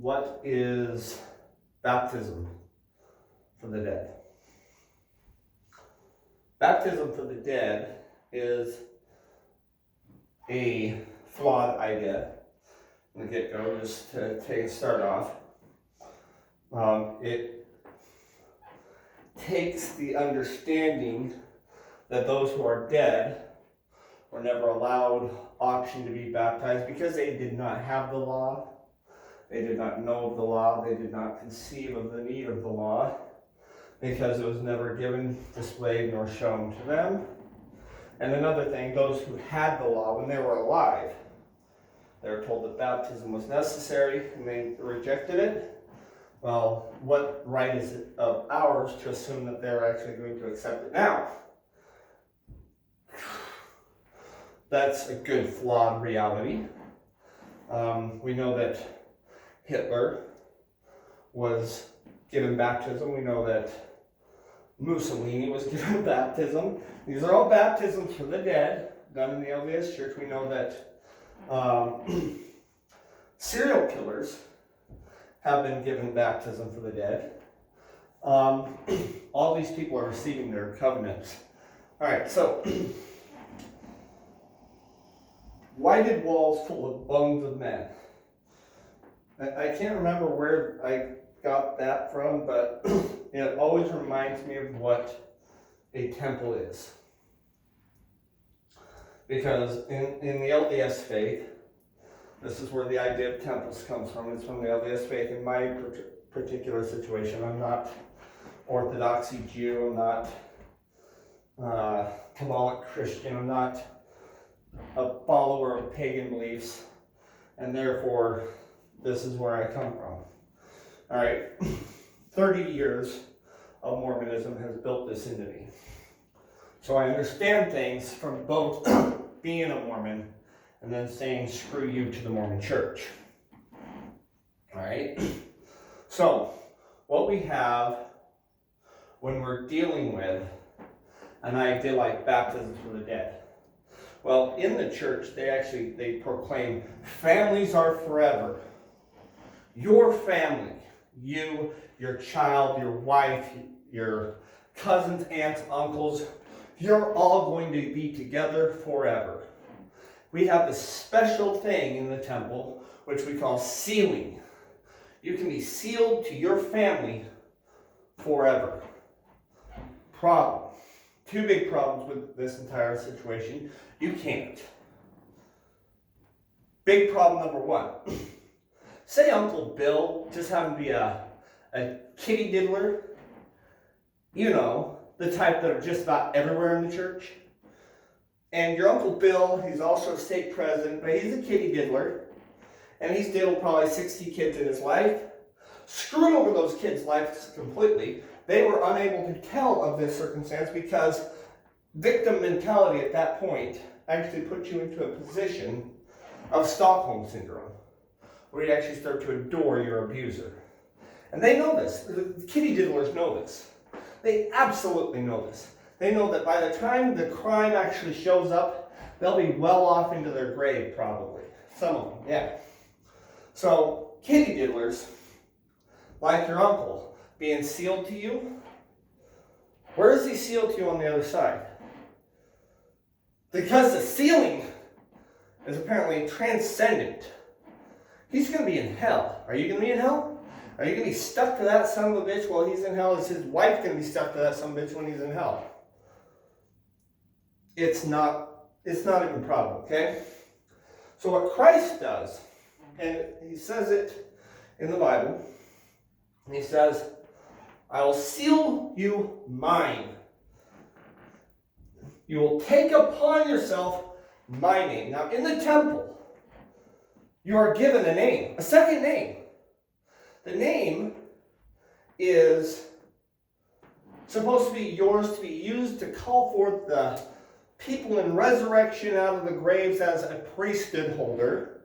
What is baptism for the dead? Baptism for the dead is a flawed idea from the get-go, just to start off. It takes the understanding that those who are dead were never allowed option to be baptized because they did not have the law. They did not know of the law. They did not conceive of the need of the law because it was never given, displayed, nor shown to them. And another thing, those who had the law when they were alive, they were told that baptism was necessary and they rejected it. Well, what right is it of ours to assume that they're actually going to accept it now? That's a good, flawed reality. We know that Hitler was given baptism. We know that Mussolini was given baptism. These are all baptisms for the dead, done in the LDS Church. We know that serial killers have been given baptism for the dead. All these people are receiving their covenants. All right, so why did walls full of bones of men? I can't remember where I got that from, but it always reminds me of what a temple is. Because in the LDS faith, this is where the idea of temples comes from. It's from the LDS faith. In my particular situation, I'm not Orthodoxy Jew, I'm not Kabbalic Christian, I'm not a follower of pagan beliefs, and therefore this is where I come from. All right, 30 years of Mormonism has built this into me. So I understand things from both being a Mormon and then saying screw you to the Mormon Church. All right, so what we have when we're dealing with an idea like baptism for the dead. Well, in the church, they proclaim families are forever. Your family, you, your child, your wife, your cousins, aunts, uncles, you're all going to be together forever. We have this special thing in the temple, which we call sealing. You can be sealed to your family forever. Problem. Two big problems with this entire situation. You can't. Big problem number one. Say Uncle Bill just happened to be a kitty diddler. You know, the type that are just about everywhere in the church. And your Uncle Bill, he's also a stake president, but he's a kitty diddler. And he's diddled probably 60 kids in his life. Screwed over those kids' lives completely. They were unable to tell of this circumstance because victim mentality at that point actually put you into a position of Stockholm Syndrome, where you actually start to adore your abuser. And they know this. The kitty diddlers know this. They absolutely know this. They know that by the time the crime actually shows up, they'll be well off into their grave, probably. Some of them, yeah. So, kitty diddlers, like your uncle, being sealed to you, where is he sealed to you on the other side? Because the sealing is apparently transcendent. He's going to be in hell. Are you going to be in hell? Are you going to be stuck to that son of a bitch while he's in hell? Is his wife going to be stuck to that son of a bitch when he's in hell? It's not even probable, okay? So what Christ does, and he says it in the Bible, and he says, I will seal you mine. You will take upon yourself my name. Now, in the temple, you are given a name, a second name. The name is supposed to be yours to be used to call forth the people in resurrection out of the graves as a priesthood holder,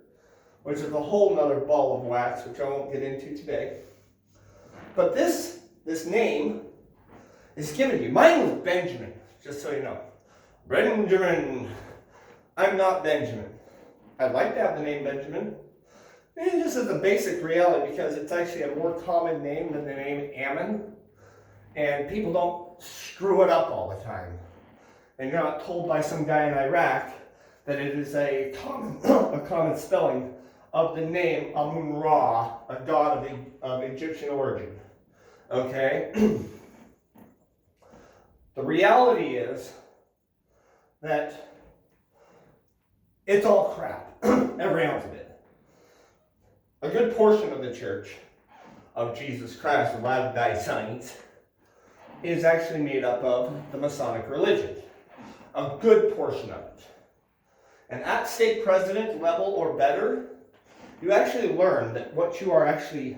which is a whole nother ball of wax, which I won't get into today. But this name is given to you. Mine was Benjamin, just so you know. Benjamin. I'm not Benjamin. I'd like to have the name Benjamin. And just as a basic reality, because it's actually a more common name than the name Ammon, and people don't screw it up all the time. And you're not told by some guy in Iraq that it is a common spelling of the name Amun-Ra, a god of Egyptian origin. Okay? The reality is that it's all crap, every ounce of it. A good portion of the Church of Jesus Christ of Latter-day Saints is actually made up of the Masonic religion. A good portion of it. And at stake president level or better, you actually learn that what you are actually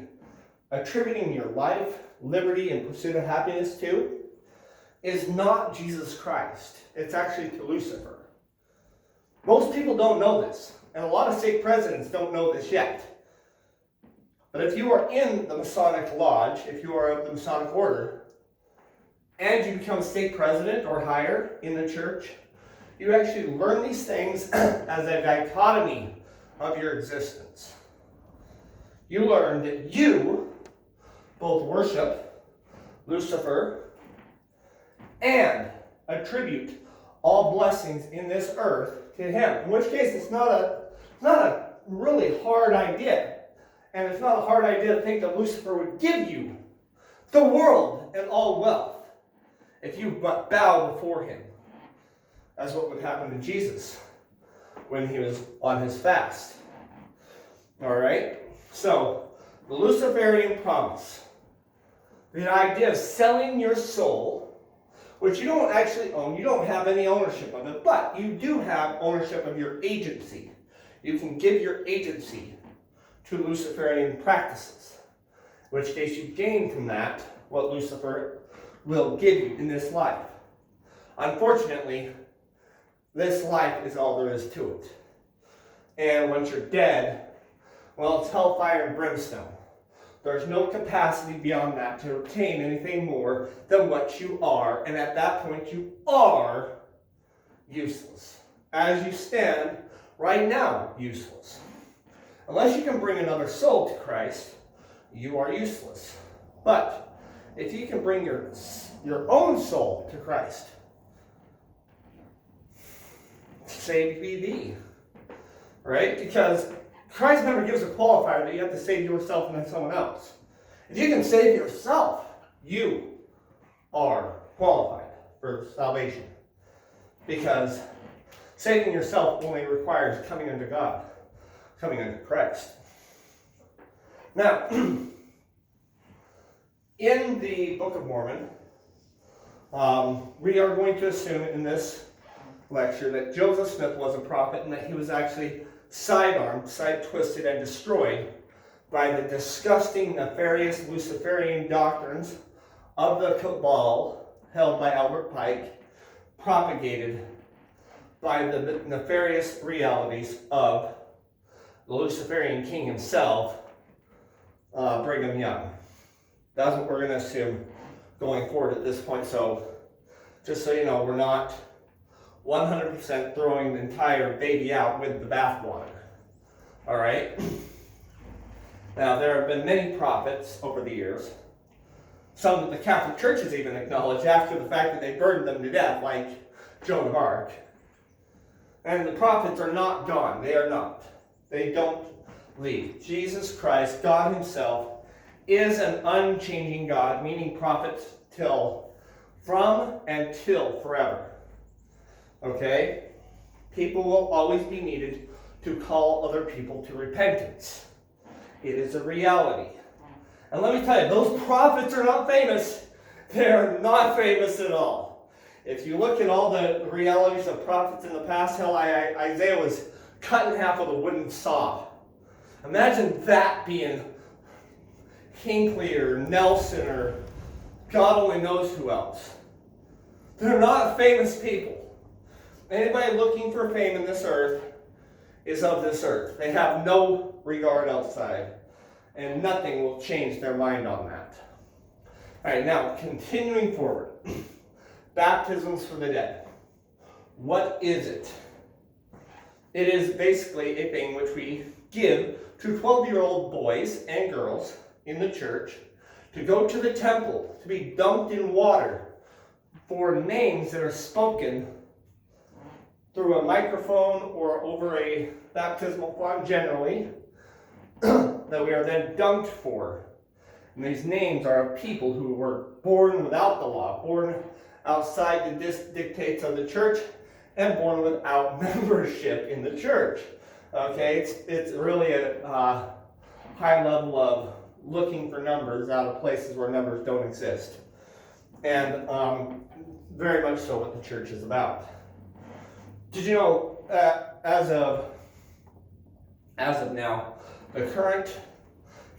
attributing your life, liberty, and pursuit of happiness to is not Jesus Christ. It's actually to Lucifer. Most people don't know this, and a lot of stake presidents don't know this yet. But if you are in the Masonic Lodge, if you are of the Masonic Order, and you become stake president or higher in the church, you actually learn these things as a dichotomy of your existence. You learn that you both worship Lucifer and attribute all blessings in this earth to him. In which case, it's not a really hard idea. And it's not a hard idea to think that Lucifer would give you the world and all wealth if you but bow before him. That's what would happen to Jesus when he was on his fast. Alright? So, the Luciferian promise. The idea of selling your soul, which you don't actually own, you don't have any ownership of it, but you do have ownership of your agency. You can give your agency to Luciferian practices, in which case you gain from that what Lucifer will give you in this life. Unfortunately, this life is all there is to it. And once you're dead, well, it's hellfire and brimstone. There's no capacity beyond that to obtain anything more than what you are, and at that point you are useless. As you stand right now, useless. Unless you can bring another soul to Christ, you are useless. But if you can bring your own soul to Christ, saved be thee. Right? Because Christ never gives a qualifier that you have to save yourself and then someone else. If you can save yourself, you are qualified for salvation. Because saving yourself only requires coming unto God. Coming unto Christ. Now, in the Book of Mormon, we are going to assume in this lecture that Joseph Smith was a prophet and that he was actually side-armed, side-twisted, and destroyed by the disgusting, nefarious Luciferian doctrines of the cabal held by Albert Pike, propagated by the nefarious realities of the Luciferian king himself, Brigham Young. That's what we're going to assume going forward at this point. So, just so you know, we're not 100% throwing the entire baby out with the bathwater. Alright? Now, there have been many prophets over the years. Some that the Catholic Church has even acknowledged after the fact that they burned them to death, like Joan of Arc. And the prophets are not gone. They are not. They don't leave. Jesus Christ, God himself, is an unchanging God, meaning prophets from and till forever. Okay? People will always be needed to call other people to repentance. It is a reality. And let me tell you, those prophets are not famous. They're not famous at all. If you look at all the realities of prophets in the past, hell, Isaiah was cut in half with a wooden saw. Imagine that being Hinckley or Nelson or God only knows who else. They're not famous people. Anybody looking for fame in this earth is of this earth. They have no regard outside. And nothing will change their mind on that. Alright, now continuing forward. Baptisms for the dead. What is it? It is basically a thing which we give to 12-year-old boys and girls in the church to go to the temple, to be dunked in water for names that are spoken through a microphone or over a baptismal font generally, that we are then dunked for. And these names are of people who were born without the law, born outside the dictates of the church, and born without membership in the church. Okay, it's really a high level of looking for numbers out of places where numbers don't exist. And very much so what the church is about. Did you know, as of now, the current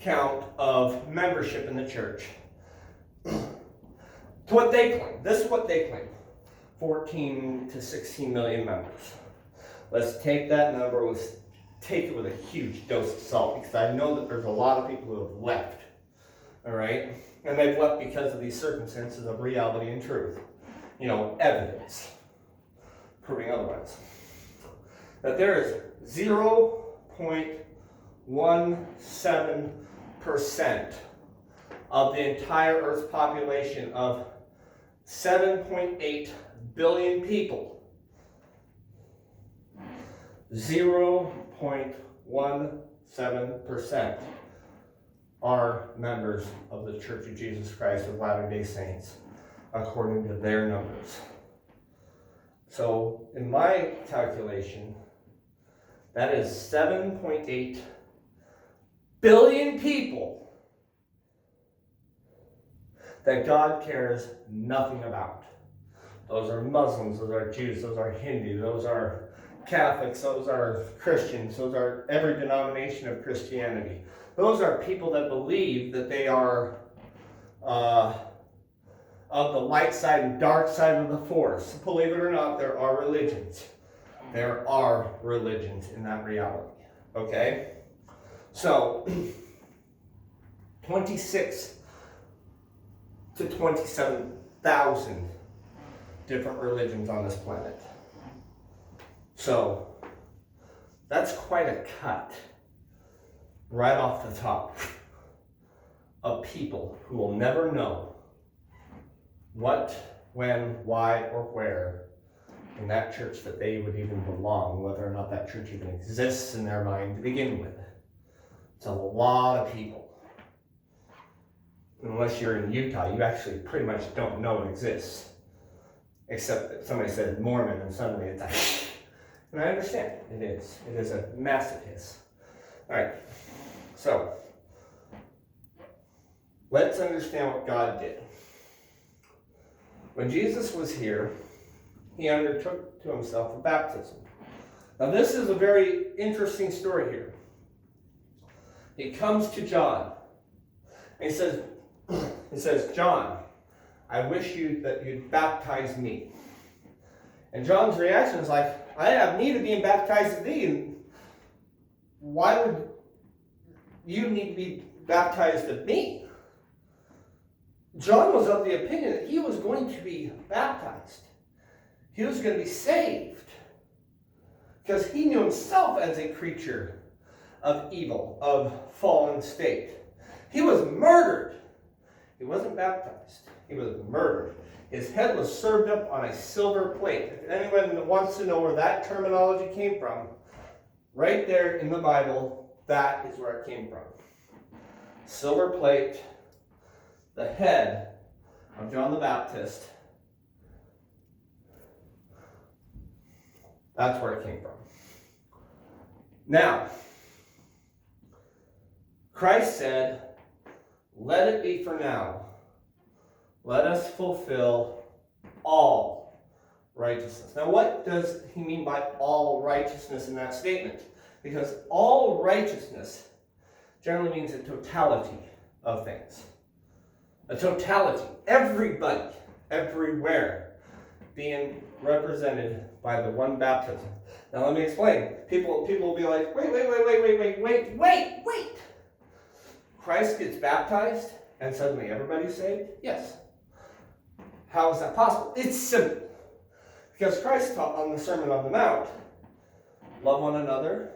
count of membership in the church, to what they claim, this is what they claim, 14 to 16 million members. Let's take that number, take it with a huge dose of salt, because I know that there's a lot of people who have left, all right? And they've left because of these circumstances of reality and truth. You know, evidence proving otherwise. That there is 0.17% of the entire Earth's population of 7.8 billion people. 0.17% are members of the Church of Jesus Christ of Latter-day Saints, according to their numbers. So, in my calculation, that is 7.8 billion people that God cares nothing about. Those are Muslims, those are Jews, those are Hindu, those are Catholics, those are Christians, those are every denomination of Christianity. Those are people that believe that they are of the light side and dark side of the force. Believe it or not, there are religions. There are religions in that reality. Okay? So, 26 to 27,000 different religions on this planet. So, that's quite a cut right off the top of people who will never know what, when, why, or where in that church that they would even belong, whether or not that church even exists in their mind to begin with. It's a lot of people. Unless you're in Utah, you actually pretty much don't know it exists. Except that somebody said Mormon and suddenly it's like, and I understand, it is. It is a massive hiss. All right, so let's understand what God did. When Jesus was here, he undertook to himself a baptism. Now this is a very interesting story here. He comes to John, and he says, John, I wish that you'd baptize me. And John's reaction is like, I have need of being baptized of thee, and why would you need to be baptized of me? John was of the opinion that he was going to be baptized. He was going to be saved. Because he knew himself as a creature of evil, of fallen state. He was murdered. He wasn't baptized. He was murdered. His head was served up on a silver plate. If anyone wants to know where that terminology came from, right there in the Bible, that is where it came from. Silver plate, the head of John the Baptist. That's where it came from. Now, Christ said, let it be for now. Let us fulfill all righteousness. Now, what does he mean by all righteousness in that statement? Because all righteousness generally means a totality of things. A totality. Everybody, everywhere, being represented by the one baptism. Now, let me explain. People will be like, wait. Christ gets baptized and suddenly everybody's saved? Yes. How is that possible? It's simple. Because Christ taught on the Sermon on the Mount, love one another,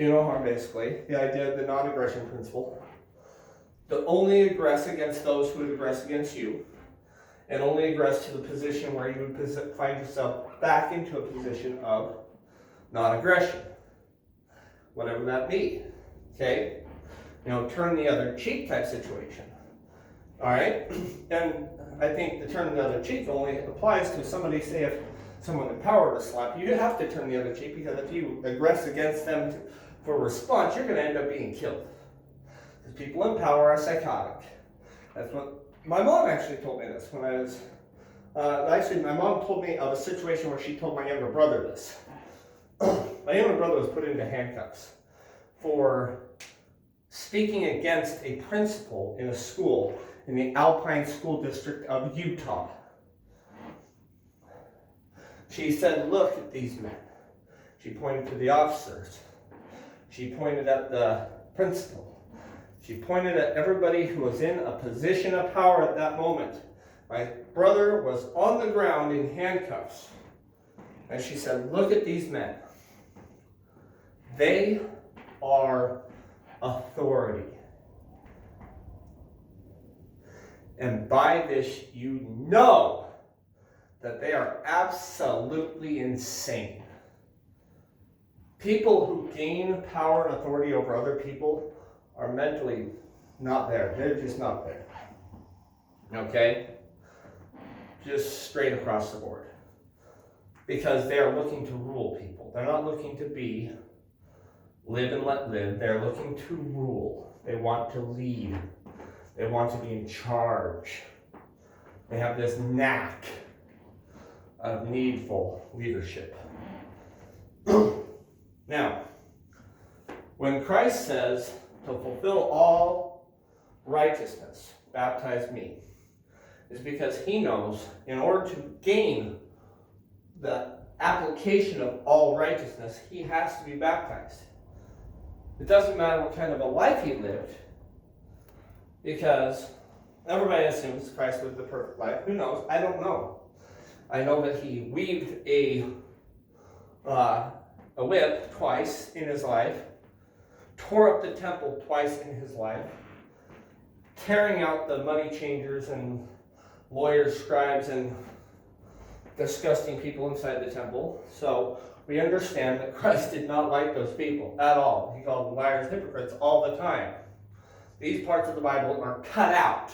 do no harm, basically. The idea of the non-aggression principle. To only aggress against those who would aggress against you, and only aggress to the position where you would find yourself back into a position of non-aggression. Whatever that be. Okay? Turn the other cheek type situation. Alright? And I think the turn the other cheek only applies to somebody, say if someone in power to slap you, have to turn the other cheek, because if you aggress against them for response, you're going to end up being killed. Because people in power are psychotic. That's what my mom actually told me this when I was, my mom told me of a situation where she told my younger brother this. My younger brother was put into handcuffs for speaking against a principal in a school in the Alpine School District of Utah. She said, look at these men. She pointed to the officers. She pointed at the principal. She pointed at everybody who was in a position of power at that moment. My brother was on the ground in handcuffs. And she said, look at these men. They are authority. And by this you know that they are absolutely insane. People who gain power and authority over other people are mentally not there. They're just not there. Okay? Just straight across the board. Because they are looking to rule people. They're not looking to be live and let live. They're looking to rule. They want to lead. They want to be in charge. They have this knack of needful leadership. Now, when Christ says to fulfill all righteousness, baptize me, is because he knows in order to gain the application of all righteousness, he has to be baptized. It doesn't matter what kind of a life he lived, because everybody assumes Christ lived the perfect life. Who knows? I don't know. I know that he weaved a whip twice in his life, tore up the temple twice in his life, tearing out the money changers and lawyers, scribes, and disgusting people inside the temple. So we understand that Christ did not like those people at all. He called them liars, hypocrites all the time. These parts of the Bible are cut out,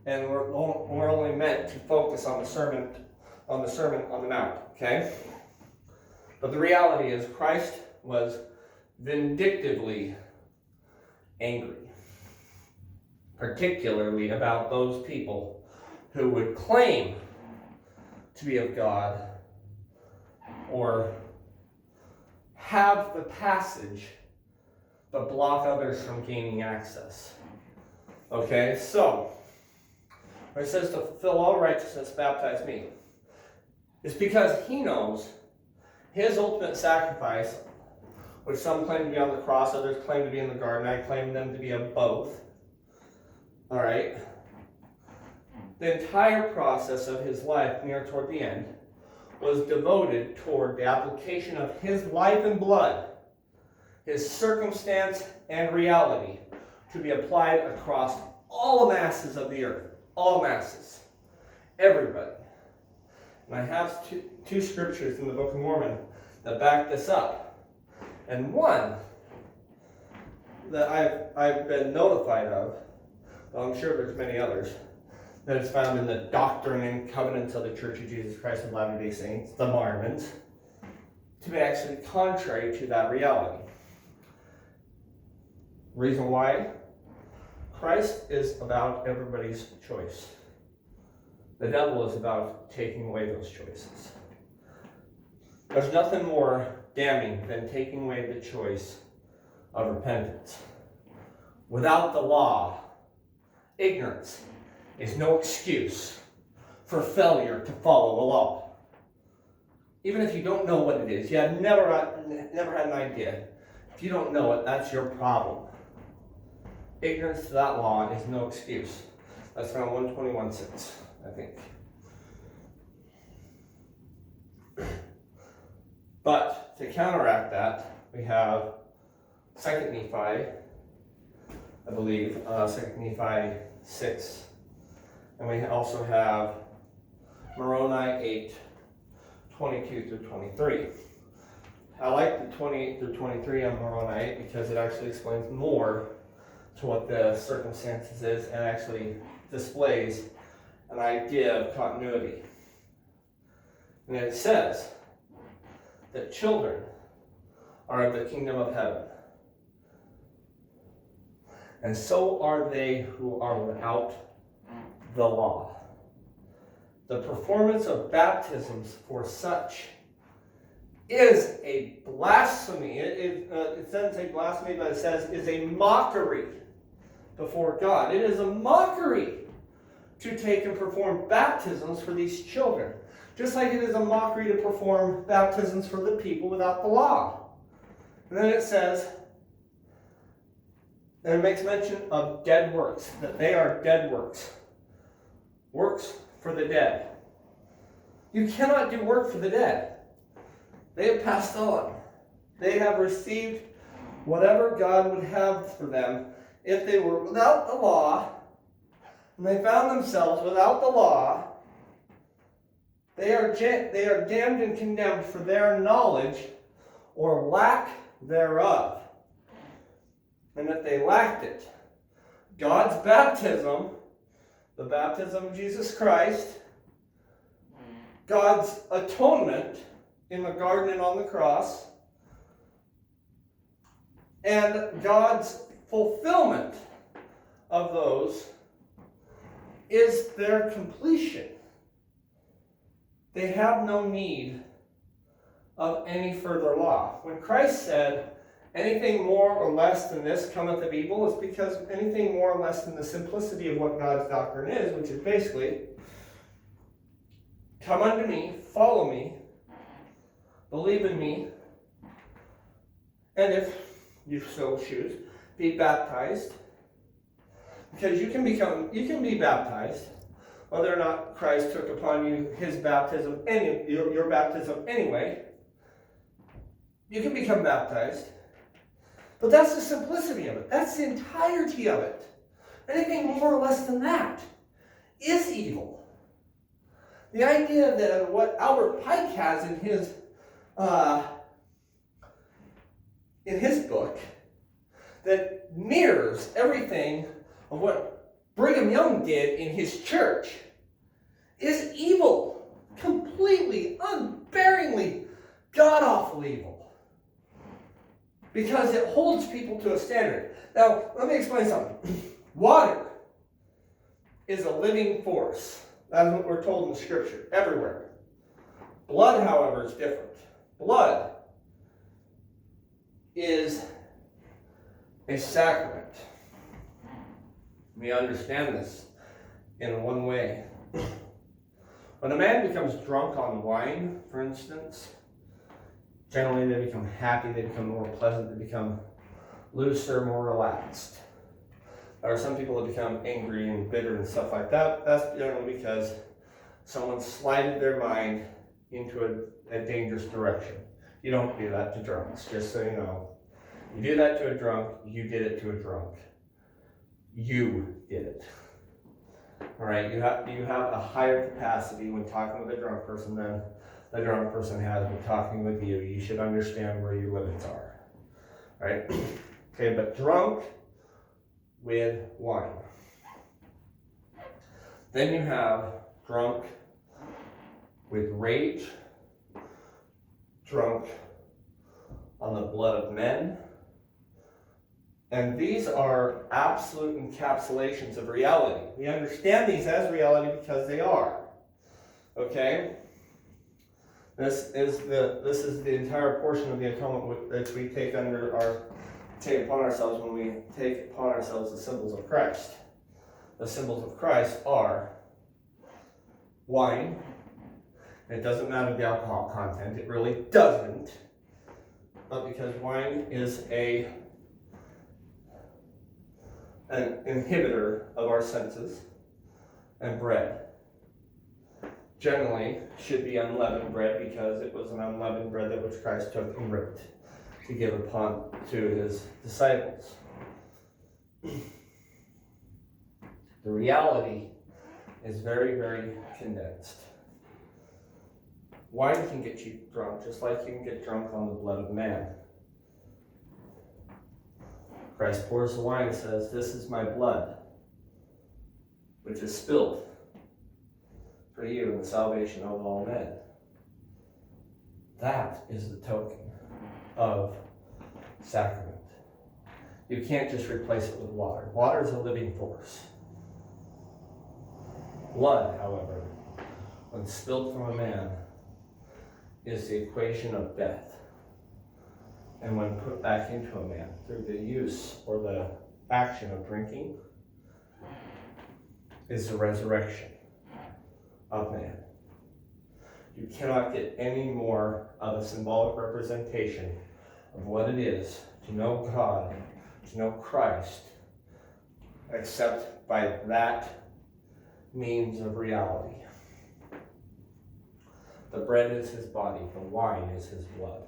and we're only meant to focus on the Sermon on the Mount. Okay? But the reality is Christ was vindictively angry, particularly about those people who would claim to be of God or have the passage but block others from gaining access. Okay, so when it says to fulfill all righteousness, baptize me, it's because he knows his ultimate sacrifice, which some claim to be on the cross, others claim to be in the garden. I claim them to be of both. All right. The entire process of his life, near toward the end, was devoted toward the application of his life and blood, his circumstance and reality, to be applied across all masses of the earth. All masses. Everybody. And I have two scriptures in the Book of Mormon that back this up. And one that I've been notified of, well, I'm sure there's many others, that is found in the Doctrine and Covenants of the Church of Jesus Christ of Latter-day Saints, the Mormons, to be actually contrary to that reality. Reason why? Christ is about everybody's choice. The devil is about taking away those choices. There's nothing more damning than taking away the choice of repentance. Without the law, ignorance is no excuse for failure to follow a law. Even if you don't know what it is, you have never had an idea. If you don't know it, that's your problem. Ignorance to that law is no excuse. That's found 121:6, I think. But to counteract that, we have 2 Nephi, I believe, 2 Nephi 6. And we also have Moroni 8, 22 through 23. I like the 28 through 23 on Moroni 8 because it actually explains more to what the circumstances is and actually displays an idea of continuity. And it says that children are of the kingdom of heaven, and so are they who are without the law. The performance of baptisms for such is a blasphemy. It doesn't say blasphemy, but it says is a mockery before God. It is a mockery to take and perform baptisms for these children. Just like it is a mockery to perform baptisms for the people without the law. And then it says, and it makes mention of dead works, that they are dead works. Works for the dead. You cannot do work for the dead. They have passed on. They have received whatever God would have for them if they were without the law, and they found themselves without the law. They are damned and condemned for their knowledge or lack thereof. And that they lacked it. God's baptism, the baptism of Jesus Christ, God's atonement in the garden and on the cross, and God's fulfillment of those is their completion. They have no need of any further law. When Christ said, anything more or less than this cometh of evil, it's because anything more or less than the simplicity of what God's doctrine is, which is basically, come unto me, follow me, believe in me, and if you so choose, be baptized. Because you can be baptized, whether or not Christ took upon you his baptism, your baptism anyway. You can become baptized. But that's the simplicity of it. That's the entirety of it. Anything more or less than that is evil. The idea that what Albert Pike has in his book that mirrors everything of what Brigham Young did in his church is evil. Completely, unbearingly, god-awful evil. Because it holds people to a standard. Now, let me explain something. Water is a living force. That's what we're told in the Scripture, everywhere. Blood, however, is different. Blood is a sacrament. We understand this in one way. When a man becomes drunk on wine, for instance, generally they become happy, they become more pleasant, they become looser, more relaxed. There are some people that become angry and bitter and stuff like that. That's generally because someone slided their mind into a dangerous direction. You don't do that to drunks, just so you know. You do that to a drunk, you did it to a drunk. You did it. All right, you have a higher capacity when talking with a drunk person than the drunk person has when talking with you. You should understand where your limits are. All right? Okay, but drunk with wine. Then you have drunk with rage, drunk on the blood of men. And these are absolute encapsulations of reality. We understand these as reality because they are. Okay? This is the entire portion of the atonement that we take upon ourselves when we take upon ourselves the symbols of Christ. The symbols of Christ are wine. It doesn't matter the alcohol content. It really doesn't. But because wine is an inhibitor of our senses, and bread generally should be unleavened bread because it was an unleavened bread that which Christ took and ripped. to give upon to his disciples. The reality is very, very condensed. Wine can get you drunk, just like you can get drunk on the blood of man. Christ pours the wine and says, "This is my blood, which is spilled for you in the salvation of all men." That is the token of sacrament. You can't just replace it with water. Water is a living force. Blood, however, when spilled from a man, is the equation of death. And when put back into a man through the use or the action of drinking, is the resurrection of man. You cannot get any more of a symbolic representation of what it is to know God, to know Christ, except by that means of reality. The bread is his body, the wine is his blood.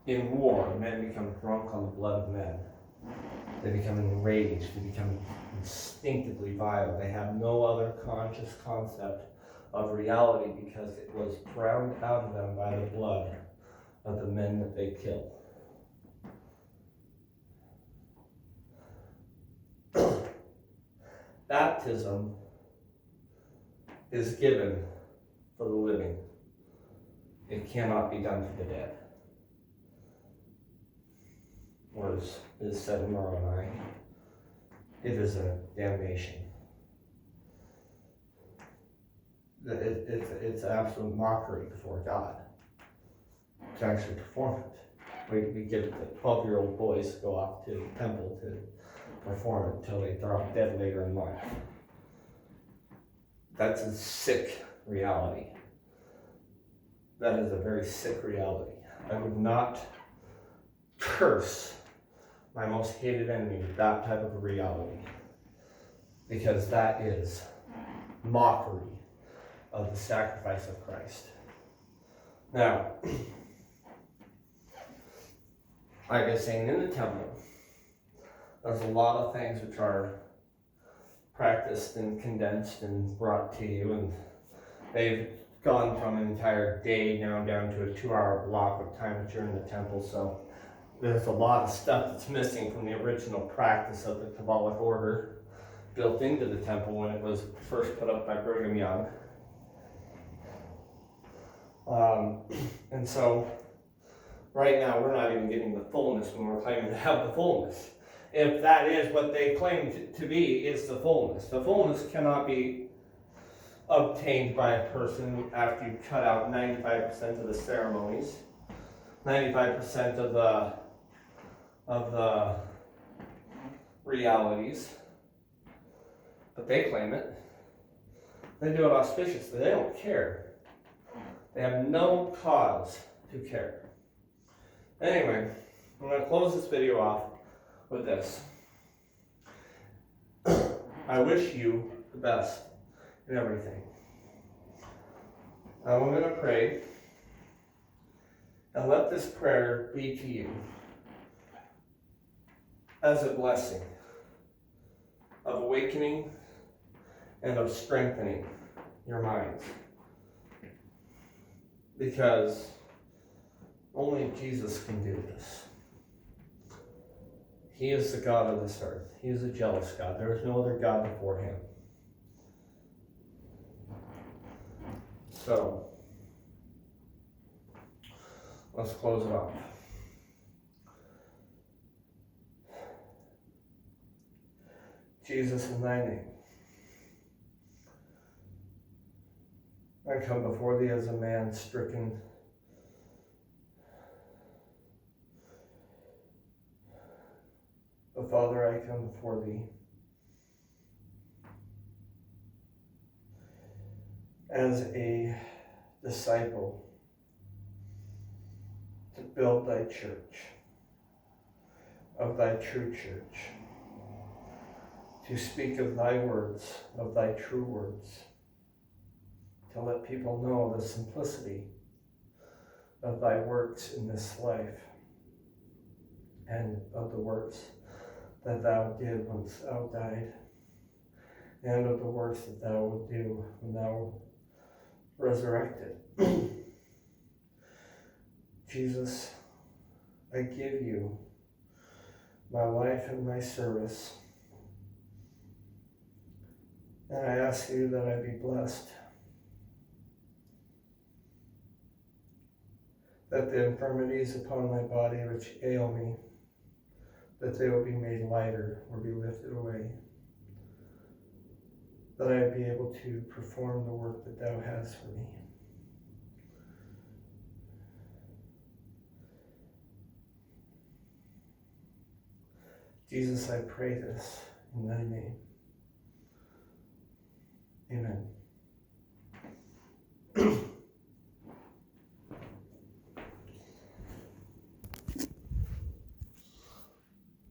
In war, men become drunk on the blood of men. They become enraged, they become instinctively vile. They have no other conscious concept of reality because it was drowned out of them by the blood of the men that they killed. Baptism is given for the living. It cannot be done for the dead. Or as is said in Mormon, it is a damnation. It's absolute mockery before God to actually perform it. We get the 12-year-old boys to go off to the temple to perform it until they drop dead later in life. That's a sick reality. That is a very sick reality. I would not curse my most hated enemy with that type of a reality, because that is mockery of the sacrifice of Christ. Now, like I was saying, in the temple, there's a lot of things which are practiced and condensed and brought to you, and they've gone from an entire day now down to a 2-hour block of time that you're in the temple, so there's a lot of stuff that's missing from the original practice of the Kabbalic order built into the temple when it was first put up by Brigham Young. And so, right now, we're not even getting the fullness when we're claiming to have the fullness. If that is what they claim to be, is the fullness. The fullness cannot be obtained by a person after you cut out 95% of the ceremonies, 95% of the realities. But they claim it. They do it auspiciously. They don't care. They have no cause to care. Anyway, I'm going to close this video off with this. I wish you the best in everything. I'm going to pray, and let this prayer be to you as a blessing of awakening and of strengthening your minds. Because only Jesus can do this. He is the God of this earth. He is a jealous God. There is no other God before him. So, let's close it off. Jesus, in thy name, I come before thee as a man stricken but Father, I come before thee as a disciple to build thy church, of thy true church, to speak of thy words, of thy true words, to let people know the simplicity of thy works in this life, and of the works that thou did when thou died, and of the works that thou wilt do when thou resurrected. Jesus, I give you my life and my service, and I ask you that I be blessed, that the infirmities upon my body which ail me, that they will be made lighter or be lifted away, that I be able to perform the work that thou hast for me. Jesus, I pray this in thy name.